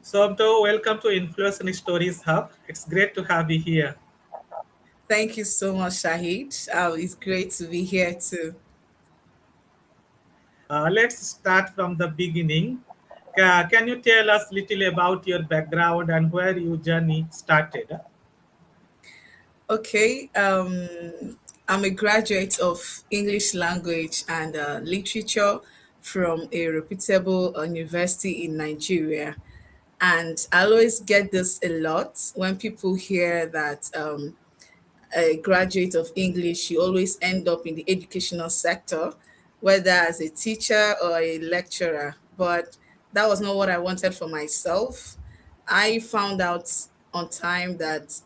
Somto, welcome to Influence and Stories Hub. It's great to have you here. Thank you so much, Shahid. It's great to be here too. Let's start from the beginning. Can you tell us little about your background and where your journey started? Okay, I'm a graduate of English language and literature from a reputable university in Nigeria. And I always get this a lot when people hear that a graduate of English, you always end up in the educational sector, whether as a teacher or a lecturer. But that was not what I wanted for myself. I found out on time that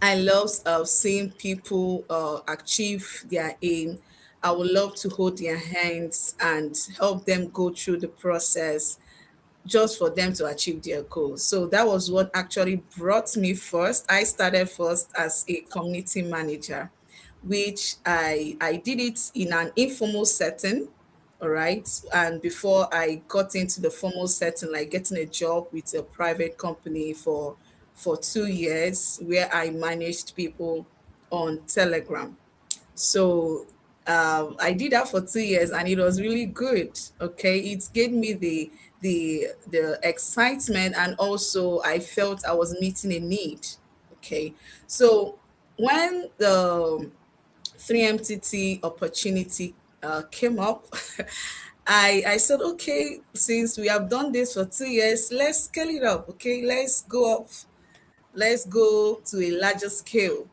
I love seeing people achieve their aim. I would love to hold their hands and help them go through the process just for them to achieve their goals. So that was what actually brought me first. I started first as a community manager, which I did it in an informal setting. All right. And before I got into the formal setting, like getting a job with a private company for 2 years where I managed people on Telegram. So I did that for 2 years and it was really good. Okay, it gave me the excitement, and also I felt I was meeting a need. Okay, so when the 3MTT opportunity came up, I said, okay, since we have done this for 2 years, let's scale it up. Okay, let's go up, let's go to a larger scale.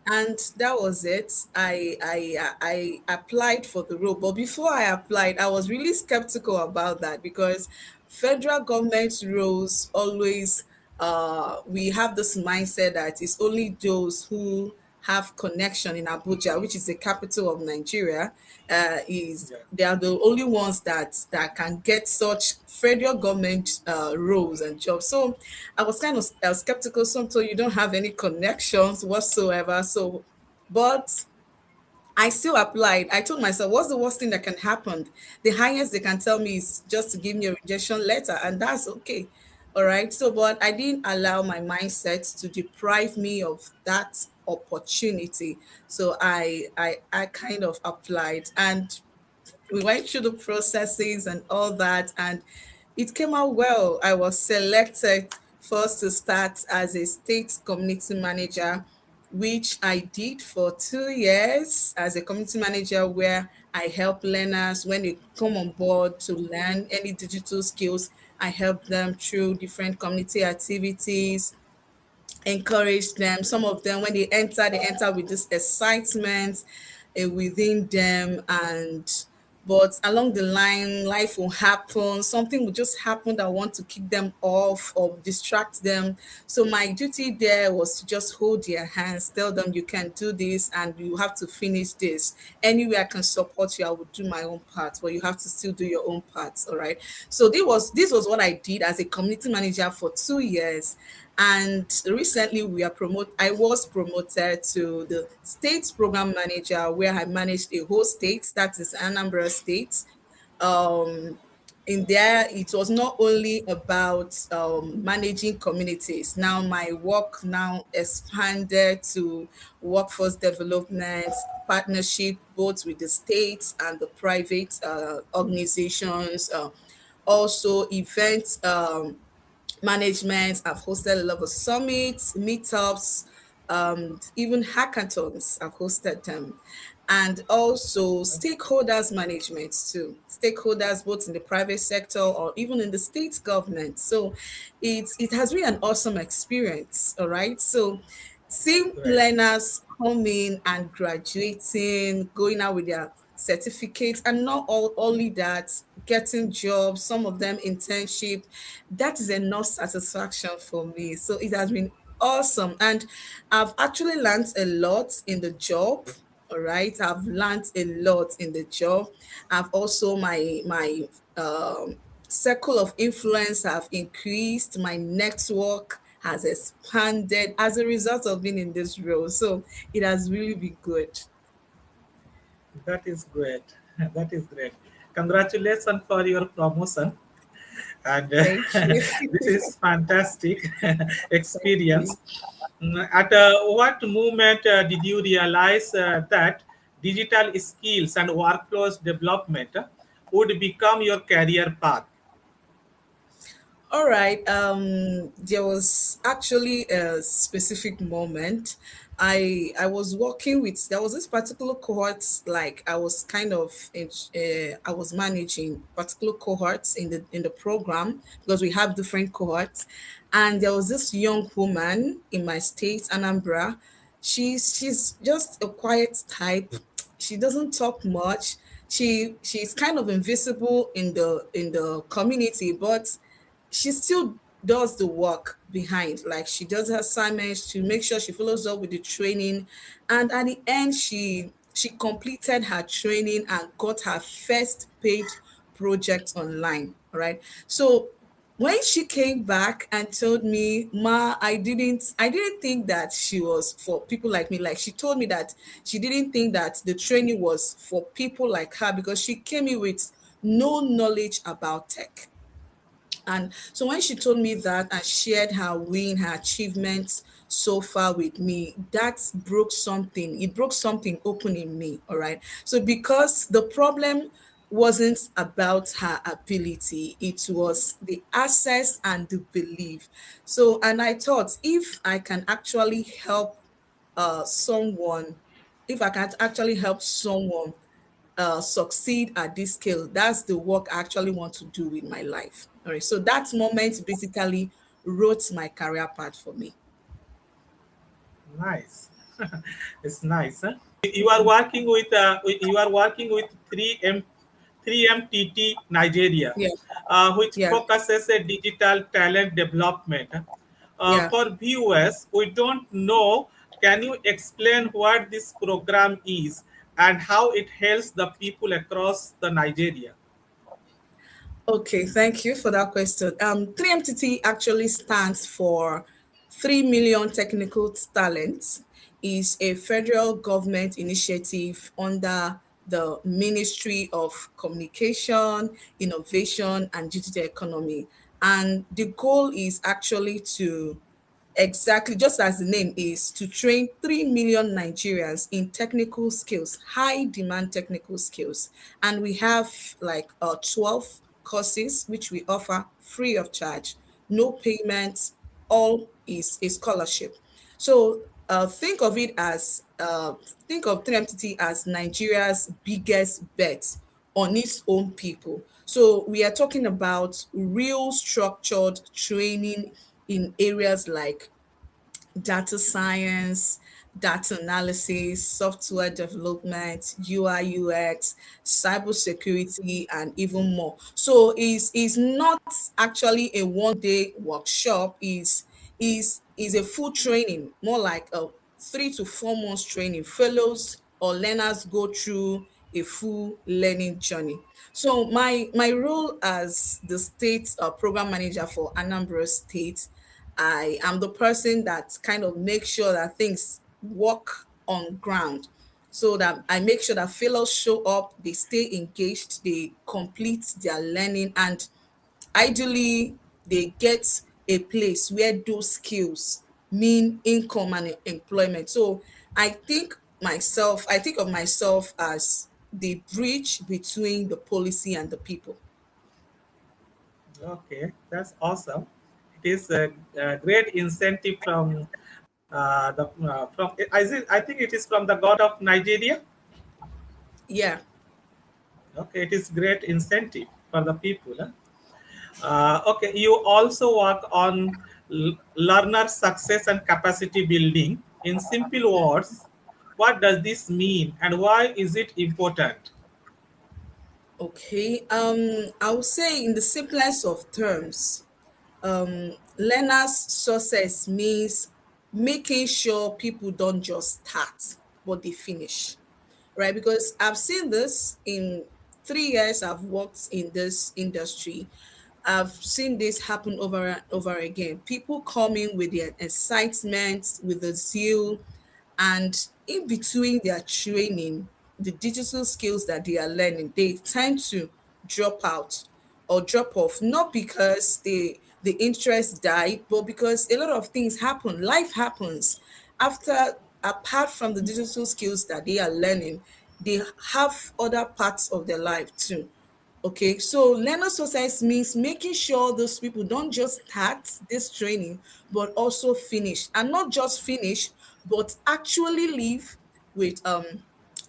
And that was it. I applied for the role, but before I applied, I was really skeptical about that because federal government roles always we have this mindset that it's only those who have connection in Abuja, which is the capital of Nigeria, is Yeah. they are the only ones that can get such federal government roles and jobs. So I was kind of skeptical. So you don't have any connections whatsoever. So, but I still applied. I told myself, what's the worst thing that can happen? The highest they can tell me is just to give me a rejection letter, and that's okay. All right. So, but I didn't allow my mindset to deprive me of that opportunity. So I kind of applied, and we went through the processes and all that, and it came out well. I was selected first to start as a state community manager, which I did for 2 years as a community manager, where I help learners when they come on board to learn any digital skills. I help them through different community activities, encourage them. Some of them, when they enter with this excitement within them, and but along the line, life will happen. Something will just happen that want to kick them off or distract them. So my duty there was to just hold their hands, tell them you can do this and you have to finish this. Anyway, I can support you. I will do my own part, but you have to still do your own part. All right. So this was what I did as a community manager for 2 years. And recently I was promoted to the state program manager, where I managed a whole state, that is Anambra State. um in there, it was not only about managing communities. Now my work now expanded to workforce development, partnership both with the states and the private organizations, also events management. I've hosted a lot of summits, meetups, even hackathons. I've hosted them. And also stakeholders management too. Stakeholders both in the private sector or even in the state government. So it has been an awesome experience. All right. So seeing Right. learners coming and graduating, going out with their certificates, and not only that, getting jobs, some of them internship, that is enough satisfaction for me. So it has been awesome. And I've actually learned a lot in the job. All right. I've learned a lot in the job. I've also my circle of influence have increased, my network has expanded as a result of being in this role. So it has really been good. That is great. That is great. Congratulations for your promotion. And Thank you. this is fantastic Thank you. experience. At what moment did you realize that digital skills and workflows development would become your career path? All right. There was actually a specific moment. I was working with, there was this particular cohort, like I was kind of I was managing particular cohorts in the program because we have different cohorts, and there was this young woman in my state, Anambra. She's just a quiet type. She doesn't talk much. She's kind of invisible in the community, but she still does the work behind. Like she does her assignments to make sure she follows up with the training, and at the end she completed her training and got her first paid project online. All right, so when she came back and told me, Ma, I didn't think that she was for people like me. Like she told me that she didn't think that the training was for people like her because she came in with no knowledge about tech. And so when she told me that and shared her win, her achievements so far with me, that broke something. It broke something open in me. All right. So because the problem wasn't about her ability, it was the access and the belief. So, and I thought if I can actually help someone, if I can actually help someone succeed at this scale, that's the work I actually want to do with my life. All right. So that moment basically wrote my career path for me. Nice. It's nice. Huh? You are working with you are working with 3MTT Nigeria, Yeah. which Yeah. focuses a digital talent development. Yeah. For viewers we don't know, can you explain what this program is and how it helps the people across the Nigeria? Okay, thank you for that question. 3MTT actually stands for 3 million technical talents. Is a federal government initiative under the Ministry of Communication, Innovation, and Digital Economy. And the goal is actually to, exactly, just as the name is, to train 3 million Nigerians in technical skills, high demand technical skills. And we have like 12 courses which we offer free of charge, no payment, all is a scholarship. So think of 3MTT as Nigeria's biggest bet on its own people. So we are talking about real structured training in areas like data science, data analysis, software development, UI, UX, cybersecurity, and even more. So is not actually a one-day workshop, is a full training, more like a 3 to 4 months training. Fellows or learners go through a full learning journey. So my role as the state program manager for Anambra State, I am the person that kind of makes sure that things work on ground. So that I make sure that fellows show up, they stay engaged, they complete their learning, and ideally they get a place where those skills mean income and employment. So I think of myself as the bridge between the policy and the people. Okay, that's awesome. It is a great incentive from the from I think it is from the god of Nigeria. Yeah. Okay, it is great incentive for the people. Huh? Okay, you also work on learner success and capacity building. In simple words, what does this mean and why is it important? Okay. I would say in the simplest of terms, learners success means making sure people don't just start, but they finish. Right? Because I've seen this in 3 years I've worked in this industry. I've seen this happen over and over again. People come in with their excitement, with the zeal, and in between their training, the digital skills that they are learning, they tend to drop out. or drop off, not because the interest died, but because a lot of things happen. Life happens after, apart from the digital skills that they are learning, they have other parts of their life too. Okay, so learner success means making sure those people don't just start this training, but also finish, and not just finish, but actually live with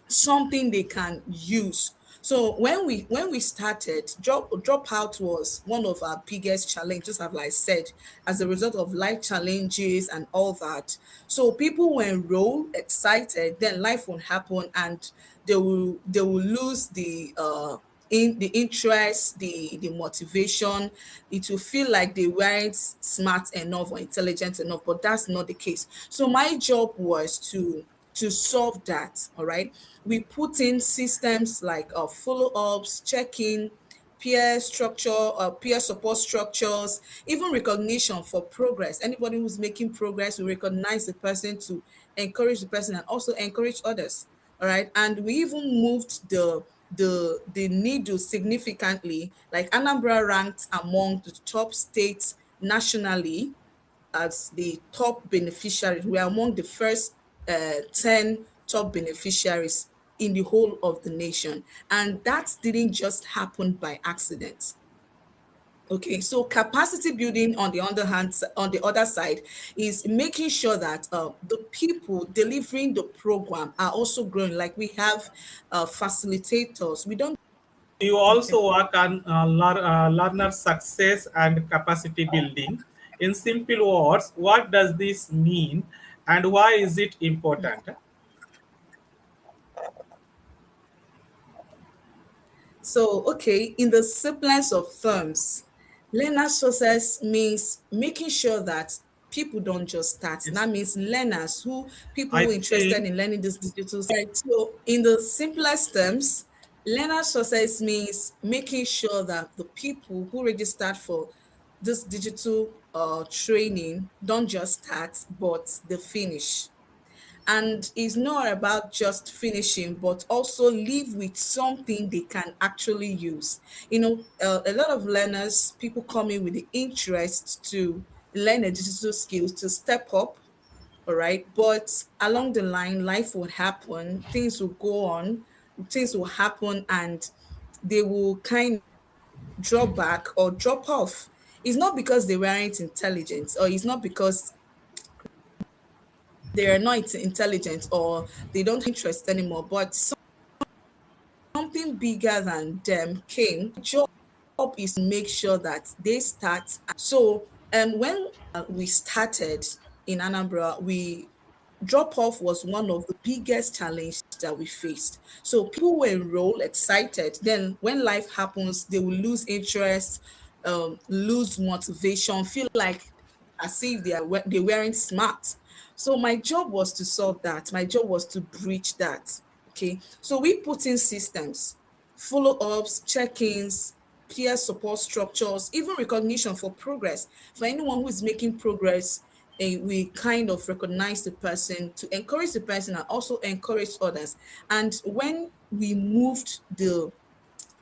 something they can use. So when we started, dropout was one of our biggest challenges, as I said, as a result of life challenges and all that. So people will enroll excited, then life will happen, and they will lose the interest, the motivation. It will feel like they weren't smart enough or intelligent enough, but that's not the case. So my job was to solve that. All right, we put in systems like follow-ups, check-in, peer support structures, even recognition for progress. Anybody who's making progress, we recognize the person to encourage the person and also encourage others. All right, and we even moved the needle significantly. Like Anambra ranked among the top states nationally as the top beneficiaries. We are among the first 10 top beneficiaries in the whole of the nation. And that didn't just happen by accident. Okay, so capacity building on the other hand, on the other side, is making sure that the people delivering the program are also growing. Like we have facilitators. We don't. You Okay. also work on learner success and capacity building. In simple words, what does this mean and why is it important? So, okay, in the simplest of terms, learner success means making sure that people don't just start. It's, That means learners who people I who are interested think in learning this digital side. So, in the simplest terms, learner success means making sure that the people who registered for this digital training don't just start, but they finish. And it's not about just finishing, but also live with something they can actually use. A lot of learners, people come in with the interest to learn a digital skills to step up. All right, but along the line, life will happen, things will go on, things will happen, and they will kind of drop back or drop off. It's not because they weren't intelligent, or it's not because they are not intelligent, or they don't have interest anymore, but something bigger than them came. Job is to make sure that they start. So when we started in Anambra, we drop off was one of the biggest challenges that we faced. So people will enroll excited, then when life happens they will lose interest, lose motivation, feel like as if they weren't smart. So my job was to solve that. My job was to breach that. Okay, so we put in systems, follow-ups, check-ins, peer support structures, even recognition for progress. For anyone who is making progress, we kind of recognize the person to encourage the person and also encourage others. And when we moved the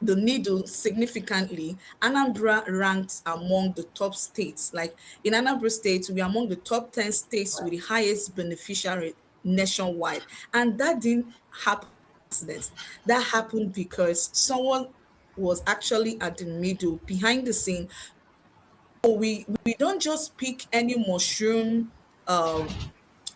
needle significantly, Anambra ranked among the top states. Like in Anambra State, we are among the top 10 states with the highest beneficiary nationwide. And that didn't happen by accident. That happened because someone was actually at the middle, behind the scene. So we don't just pick any mushroom um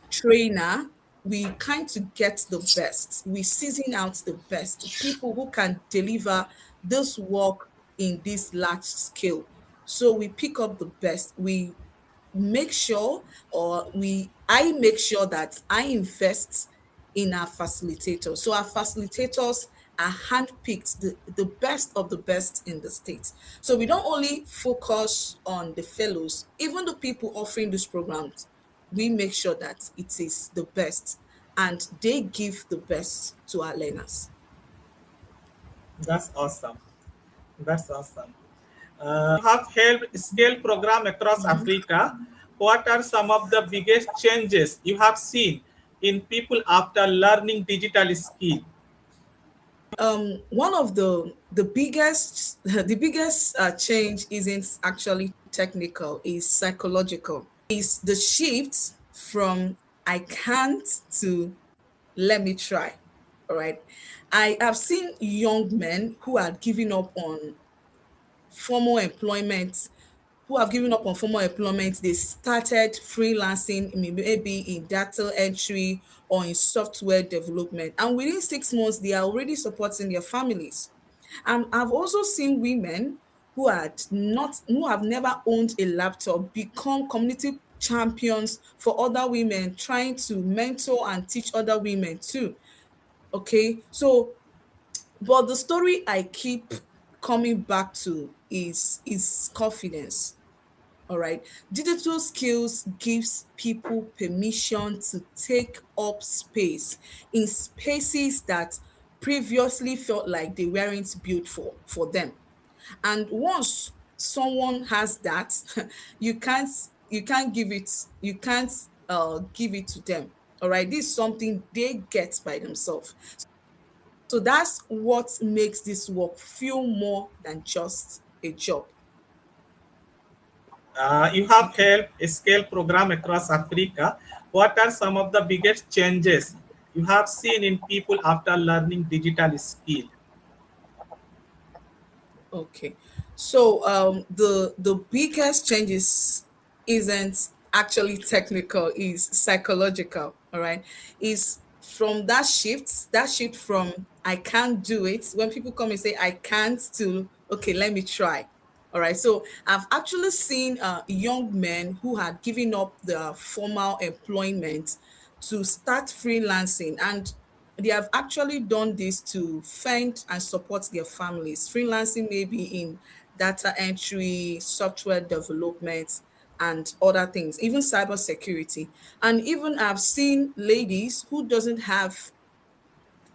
trainer. We kind to get the best. We season out the best people who can deliver this work in this large scale. So we pick up the best. We make sure, or we I make sure that I invest in our facilitators. So our facilitators are handpicked, the best of the best in the state. So we don't only focus on the fellows, even the people offering these programs, we make sure that it is the best and they give the best to our learners. that's awesome. That's awesome. You have helped scale program across Africa. What are some of the biggest changes you have seen in people after learning digital skill? One of the biggest the biggest change isn't actually technical, is psychological. Is the shift from I can't to let me try. All right. I have seen young men who are giving up on formal employment, who have given up on formal employment. They started freelancing, maybe in data entry or in software development. And within 6 months, they are already supporting their families. And I've also seen women who have never owned a laptop become community champions for other women, trying to mentor and teach other women too. Okay. So but the story I keep coming back to is confidence. All right. Digital skills gives people permission to take up space in spaces that previously felt like they weren't built for them. And once someone has that, you can't you can't give it you can't give it to them. All right. This is something they get by themselves. So that's what makes this work feel more than just a job. You have Okay. helped scale program across Africa. What are some of the biggest changes you have seen in people after learning digital skill? Okay. So the biggest changes isn't actually technical, is psychological. All right. Is from that shift from I can't do it. When people come and say I can't, to okay, let me try. All right. So I've actually seen young men who had given up their formal employment to start freelancing, and they have actually done this to fend and support their families. Freelancing maybe in data entry, software development, and other things, even cybersecurity. And even I've seen ladies who doesn't have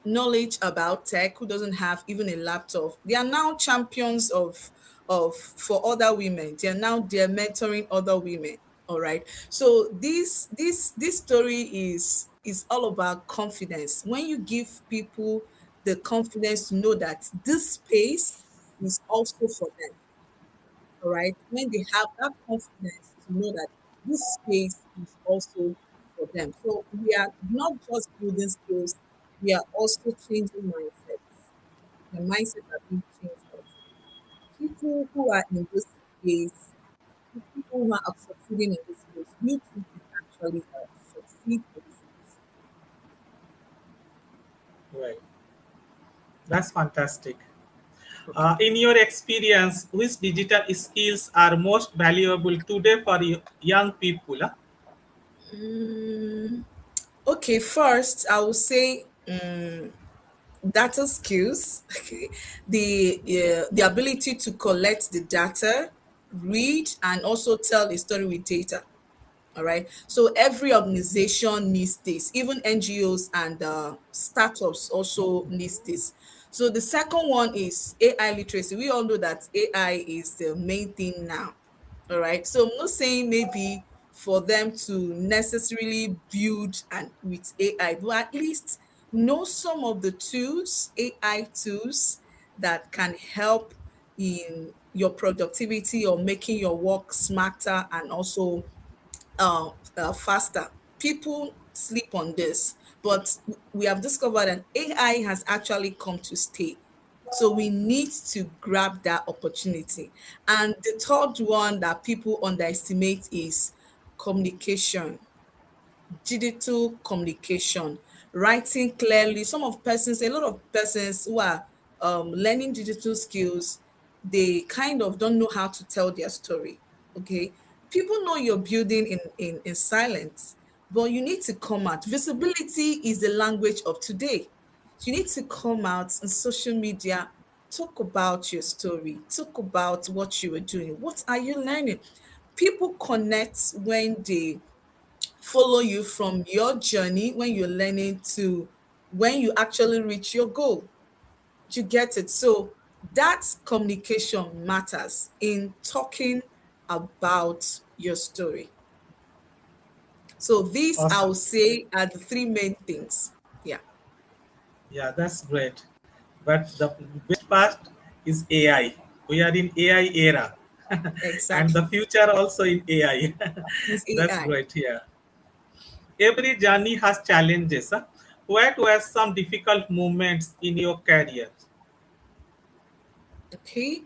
knowledge about tech, who doesn't have even a laptop. They are now champions of for other women. They're mentoring other women. All right. So this story is all about confidence. When you give people the confidence to know that this space is also for them. All right. When they have that confidence to know that this space is also for them. So we are not just building skills, we are also changing mindsets. The mindset are being changed also. People who are in this space, people who are succeeding in this space, you too can actually succeed in this space. Right. That's fantastic. Okay. In your experience, which digital skills are most valuable today for young people? Mm, okay, first I will say data skills. Okay, the ability to collect the data, read, and also tell a story with data. All right. So every organization needs this. Even NGOs and startups also needs this. So the second one is AI literacy. We all know that AI is the main thing now. All right. So I'm not saying maybe for them to necessarily build and with AI, but at least know some of the tools, AI tools that can help in your productivity or making your work smarter and also faster. People sleep on this, but we have discovered that AI has actually come to stay. So we need to grab that opportunity. And the third one that people underestimate is communication, digital communication, writing clearly. A lot of persons who are learning digital skills, they kind of don't know how to tell their story. Okay, people know you're building in silence, but you need to come out. Visibility is the language of today. You need to come out on social media, talk about your story, talk about what you were doing, what are you learning. People connect when they follow you from your journey, when you're learning, to when you actually reach your goal. You get it? So that communication matters in talking about your story. So these I Awesome. would say are the three main things. Yeah. Yeah, that's great. But the best part is AI. We are in AI era, and the Exactly. future also in AI. It's That's AI. great. Yeah, every journey has challenges. Huh? What were some difficult moments in your career? Okay.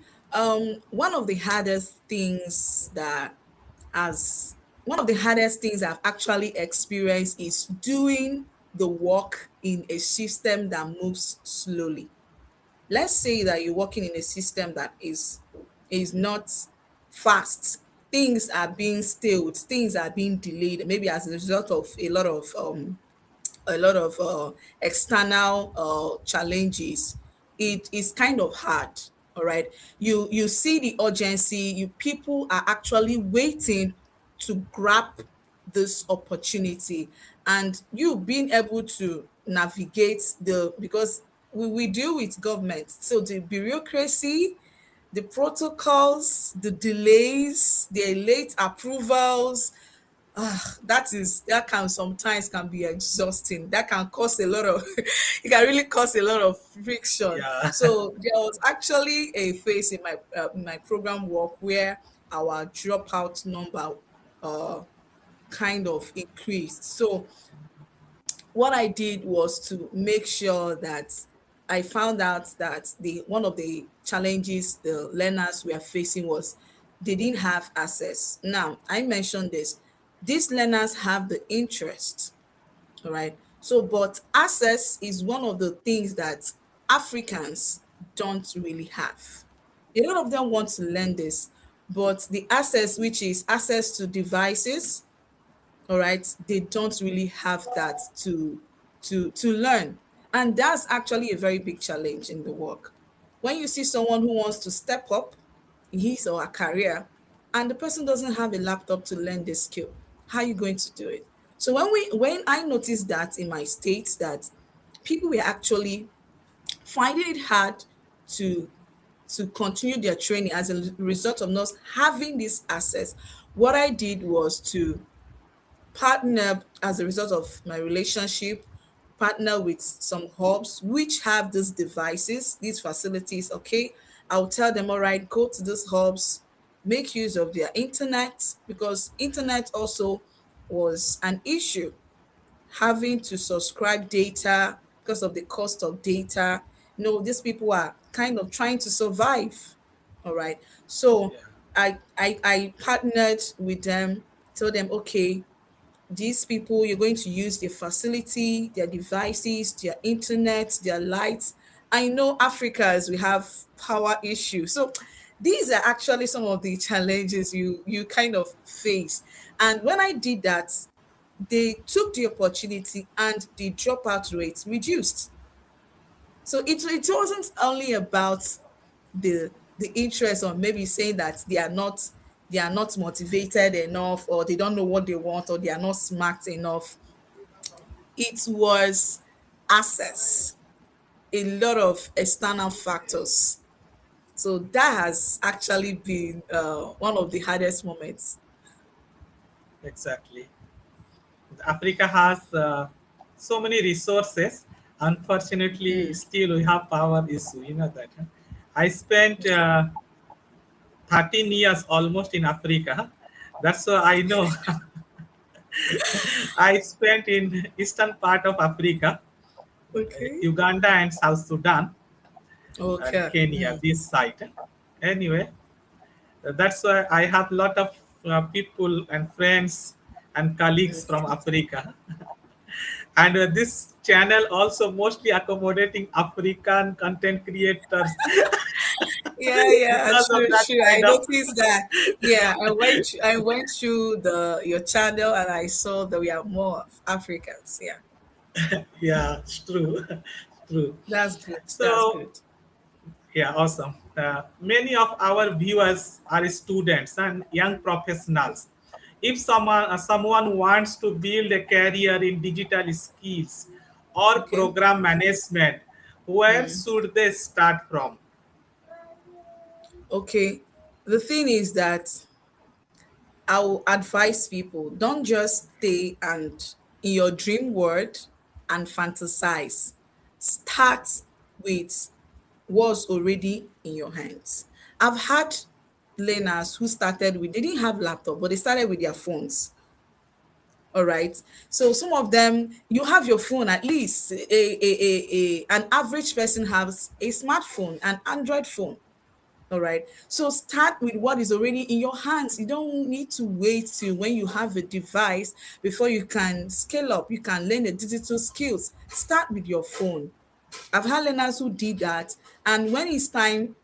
One of the hardest things that as one of the hardest things I've actually experienced is doing the work in a system that moves slowly. Let's say that you're working in a system that is not fast. Things are being stalled, things are being delayed, maybe as a result of a lot of external challenges. It is kind of hard. All right, you see the urgency. You people are actually waiting to grab this opportunity, and you being able to navigate the because we deal with government, so the bureaucracy, the protocols, the delays, the late approvals, that can sometimes can be exhausting. That can cause a lot of it can really cause a lot of friction. Yeah, So there was actually a phase in my program work where our dropout number uh kind of increased. So what I did was to make sure that I found out that the one of the challenges the learners were facing was they didn't have access. Now, I mentioned this. These learners have the interest, all right? So, but access is one of the things that Africans don't really have. A lot of them want to learn this, but the access, which is access to devices, all right, they don't really have that to learn, and that's actually a very big challenge in the work. When you see someone who wants to step up in his or her career and the person doesn't have a laptop to learn the skill, how are you going to do it? So when I noticed that in my state that people were actually finding it hard to to continue their training as a result of not having this access, what I did was to partner as a result of my relationship, partner with some hubs which have these devices, these facilities. Okay, I'll tell them, all right, go to these hubs, make use of their internet, because internet also was an issue, having to subscribe data because of the cost of data. These people are kind of trying to survive. All right, so yeah, I partnered with them, told them, okay, these people, you're going to use their facility, their devices, their internet, their lights. I know Africans, we have power issues. So these are actually some of the challenges you kind of face. And when I did that, they took the opportunity and the dropout rate reduced. So it wasn't only about the interest, or maybe saying that they are not motivated enough, or they don't know what they want, or they are not smart enough. It was access, a lot of external factors. So that has actually been one of the hardest moments. exactly. Africa has so many resources. Unfortunately, Mm, still we have power issue. You know that. Huh? I spent okay. 13 years almost in Africa. That's why I know. I spent in eastern part of Africa, Okay. Uganda and South Sudan and Okay. Kenya. This side. Anyway, that's why I have lot of people and friends and colleagues from Africa. And this channel also mostly accommodating African content creators Yeah, yeah, because of true, that true. I kind of noticed that. Yeah, I went through the your channel and I saw that we are more Africans. Yeah, yeah, it's true. True. that's good. That's So good. yeah, awesome. Many of our viewers are students and young professionals. If someone wants to build a career in digital skills or Okay. program management, where should they start from? Okay. The thing is that I will advise people, don't just stay and in your dream world and fantasize. Start with was already in your hands. I've had learners who started with, they didn't have laptop, but they started with their phones. All right. So some of them, you have your phone, at least an average person has a smartphone, an Android phone. All right. So start with what is already in your hands. You don't need to wait till when you have a device before you can scale up. You can learn the digital skills. Start with your phone. I've had learners who did that. And when it's time,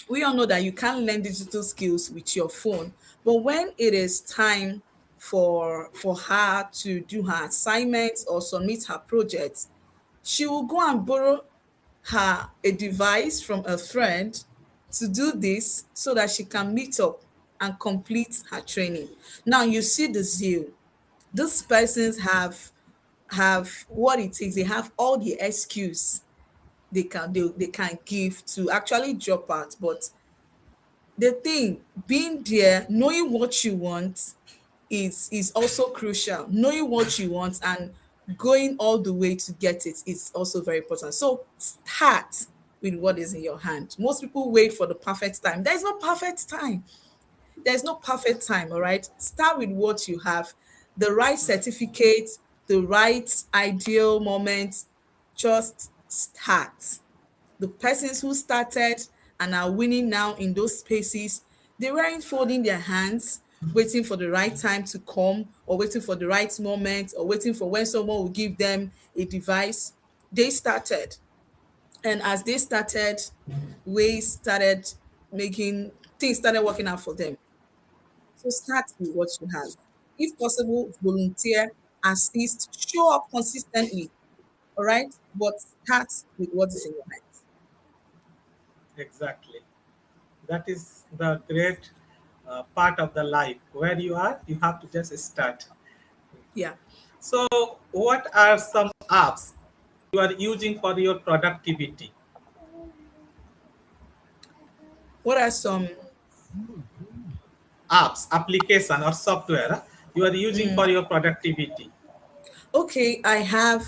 we all know that you can learn digital skills with your phone. But when it is time for her to do her assignments or submit her projects, she will go and borrow her a device from a friend to do this so that she can meet up and complete her training. Now you see the zeal. These persons have what it takes. They have all the excuse they can give to actually drop out. But the thing, being there, knowing what you want is also crucial. Knowing what you want and going all the way to get it is also very important. So start with what is in your hand. Most people wait for the perfect time. There is no perfect time. There's no perfect time, all right? Start with what you have, the right certificate, the right ideal moment. Just start. The persons who started and are winning now in those spaces, they weren't folding their hands, waiting for the right time to come, or waiting for the right moment, or waiting for when someone will give them a device. They started. And as they started, ways started making things started working out for them. So start with what you have. If possible, volunteer, assist, show up consistently. All right. But start with what is in your hands. Exactly. That is the great part of the life. Where you are, you have to just start. Yeah. So, what are some apps you are using for your productivity? What are some? Apps, application, or software you are using for your productivity? Okay, I have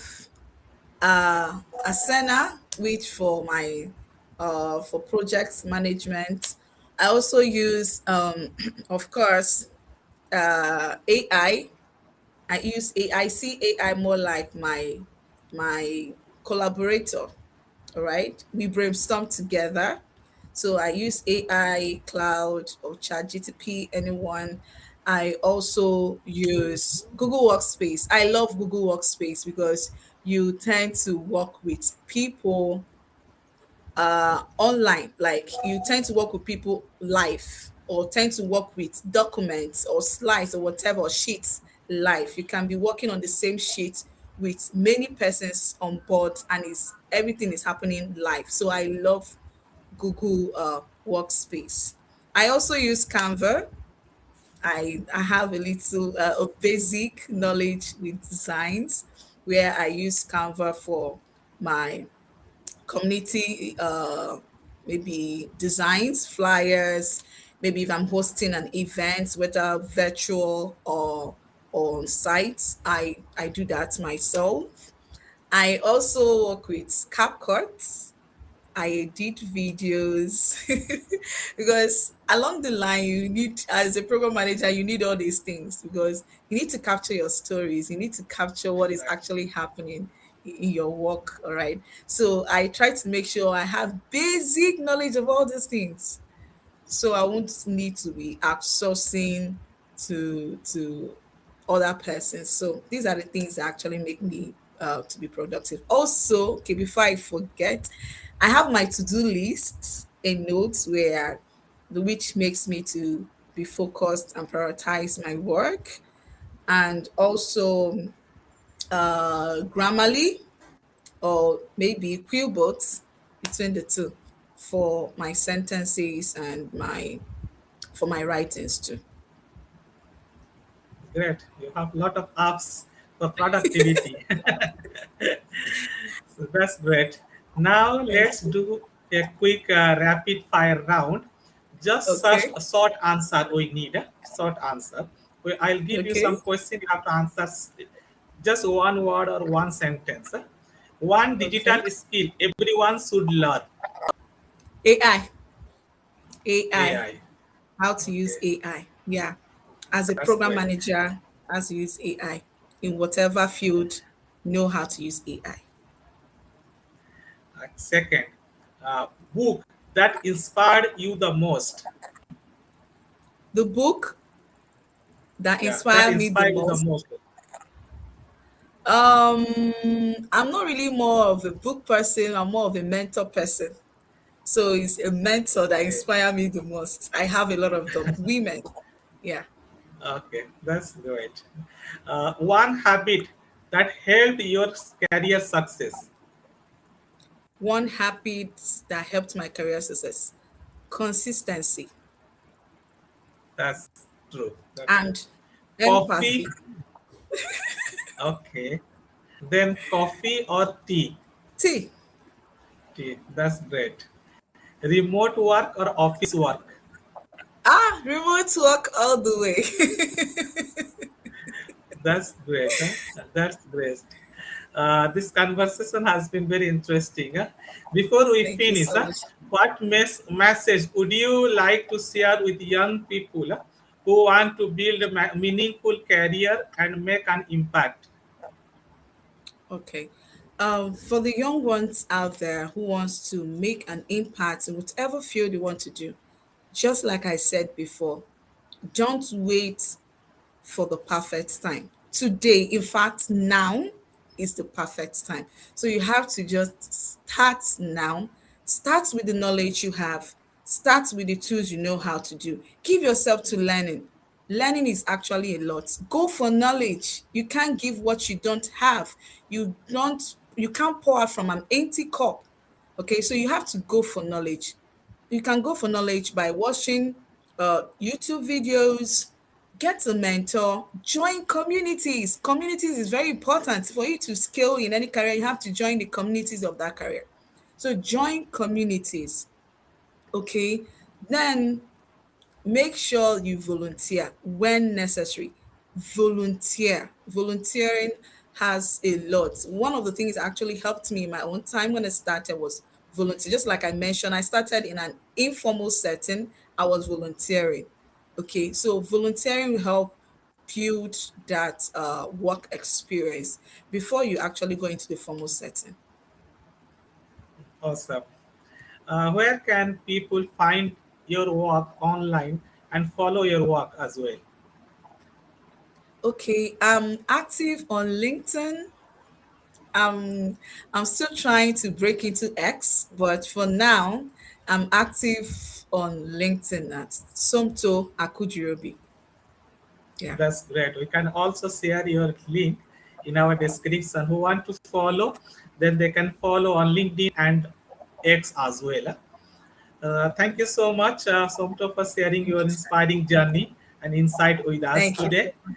Asana, which for my for project management. I also use of course AI. I use AI. I see AI more like my collaborator. All right, we brainstorm together. So I use AI, Cloud, or ChatGTP, anyone. I also use Google Workspace. I love Google Workspace because you tend to work with people online. Like you tend to work with people live, or tend to work with documents or slides or whatever, or sheets live. You can be working on the same sheet with many persons on board, and is everything is happening live. So I love Google Workspace. I also use Canva. I have a little of basic knowledge with designs, where I use Canva for my community maybe designs, flyers, maybe if I'm hosting an event, whether virtual or on site, I do that myself. I also work with CapCut. I edit videos because along the line, you need, as a program manager, you need all these things because you need to capture your stories, you need to capture what is Exactly. actually happening in your work. All right. So I try to make sure I have basic knowledge of all these things, so I won't need to be outsourcing to other persons. So these are the things that actually make me to be productive. Also, okay, before I forget, I have my to-do list in notes where which makes me to be focused and prioritize my work, and also Grammarly or maybe Quillbot, between the two, for my sentences and my for my writings too. Great. You have a lot of apps for productivity. So that's great. Now Thank let's you. do a quick rapid fire round. Just search Okay. a short answer. We need a short answer. I'll give you some Okay. question. You have to answer just one word or one sentence. One Okay. digital skill everyone should learn. AI. AI. AI. How to use Okay, AI. Yeah. As a that's program great. manager, how to use AI in whatever field, know how to use AI. Second, book that inspired you the most. The book that Yeah, that inspired me the inspired you the most. most. Um, I'm not really more of a book person. I'm more of a mentor person. So it's a mentor that Okay, inspire me the most. I have a lot of them. Women. Yeah. okay, that's great. One habit that helped your career success. One habit that helped my career success. Consistency That's true. That's true. and Coffee. empathy. Okay. Then coffee or tea. T. Tea. That's great. Remote work or office work. Remote work all the way. That's great. Huh? That's great. This conversation has been very interesting. Huh? Before we Thank you finish, so much. what message would you like to share with young people who want to build a meaningful career and make an impact? Okay. For the young ones out there who wants to make an impact in whatever field you want to do, just like I said before, don't wait for the perfect time. Today, in fact, now is the perfect time. So you have to just start now. Start with the knowledge you have. Start with the tools you know how to do. Give yourself to learning. Learning is actually a lot. Go for knowledge. You can't give what you don't have. You can't pour out from an empty cup. Okay, so you have to go for knowledge. You can go for knowledge by watching YouTube videos, get a mentor, join communities. Communities is very important for you to scale in any career. You have to join the communities of that career. So join communities, okay? Then make sure you volunteer when necessary. Volunteer. Volunteering has a lot. One of the things that actually helped me in my own time when I started was volunteer. Just like I mentioned, I started in an informal setting. I was volunteering. Okay, so volunteering will help build that work experience before you actually go into the formal setting. Awesome. Where can people find your work online and follow your work as well? Okay, I'm active on LinkedIn. I'm still trying to break into X, but for now, I'm active on LinkedIn at Somto Akujurobi. Yeah. That's great. We can also share your link in our description. Who want to follow, then they can follow on LinkedIn and X as well. Thank you so much, Somto, for sharing Thank your you, sir. inspiring journey and insight with us Thank you so today. much.